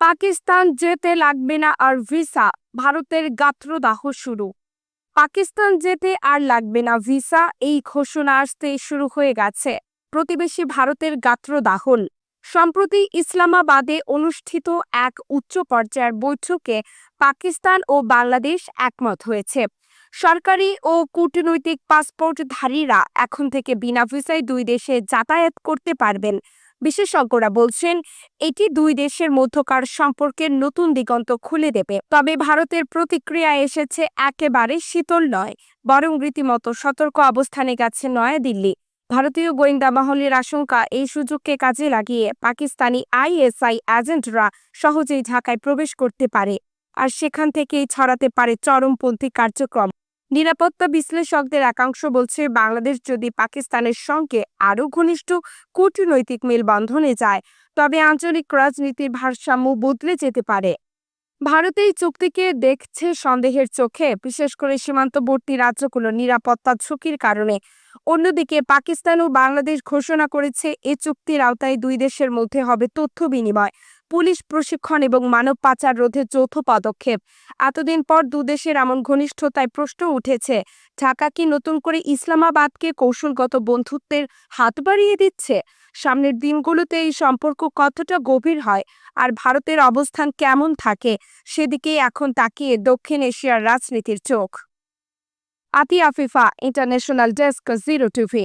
পাকিস্তান যেতে লাগবে না আর ভিসা, ভারতের গাত্রদাহ শুরু। পাকিস্তান যেতে আর লাগবে না ভিসা, এই ঘোষণা আসতে শুরু হয়ে গেছে প্রতিবেশী ভারতের গাত্রদাহন। সম্প্রতি ইসলামাবাদে অনুষ্ঠিত এক উচ্চ পর্যায়ের বৈঠকে পাকিস্তান ও বাংলাদেশ একমত হয়েছে। সরকারি ও কূটনৈতিক পাসপোর্টধারীরা এখন থেকে বিনা ভিসায় দুই দেশে যাতায়াত করতে পারবেন। বিশেষজ্ঞরা বলছেন, এটি দুই দেশের মধ্যকার সম্পর্কের নতুন দিগন্ত খুলে দেবে। তবে ভারতের প্রতিক্রিয়া এসেছে একেবারে শীতল নয়, বরং রীতিমতো সতর্ক অবস্থানে গেছে নয়াদিল্লি। ভারতীয় গোয়েন্দা মহলের আশঙ্কা, এই সুযোগকে কাজে লাগিয়ে পাকিস্তানি আইএসআই এজেন্টরা সহজেই ঢাকায় প্রবেশ করতে পারে, আর সেখান থেকেই ছড়াতে পারে চরমপন্থী কার্যক্রম। নিরাপত্তা বিশ্লেষকদের একাংশ বলছে, বাংলাদেশ যদি পাকিস্তানের সঙ্গে আরও ঘনিষ্ঠ কূটনৈতিক মেলবন্ধনে যায়, তবে আঞ্চলিক রাজনীতির ভারসাম্য বদলে যেতে পারে। ভারত এই চুক্তিকে দেখছে সন্দেহের চোখে, বিশেষ করে সীমান্তবর্তী রাজ্যগুলোর নিরাপত্তা ঝুঁকির কারণে। অন্যদিকে পাকিস্তান ও বাংলাদেশ ঘোষণা করেছে, এ চুক্তির আওতায় দুই দেশের মধ্যে হবে তথ্য বিনিময়, পুলিশ প্রশিক্ষণ এবং মানব পাচার রোধে যৌথ পদক্ষেপ। এতদিন পর দুদেশের এমন ঘনিষ্ঠতায় প্রশ্ন উঠেছে, ঢাকা কি নতুন করে ইসলামাবাদকে কৌশলগত বন্ধুত্বের হাত বাড়িয়ে দিচ্ছে? সামনের দিনগুলোতে এই সম্পর্ক কতটা গভীর হয় আর ভারতের অবস্থান কেমন থাকে, সেদিকেই এখন তাকিয়ে দক্ষিণ এশিয়ার রাজনীতির চোখ। আতিয়া আফিফা, ইন্টারন্যাশনাল ডেস্ক, 0 টিভি।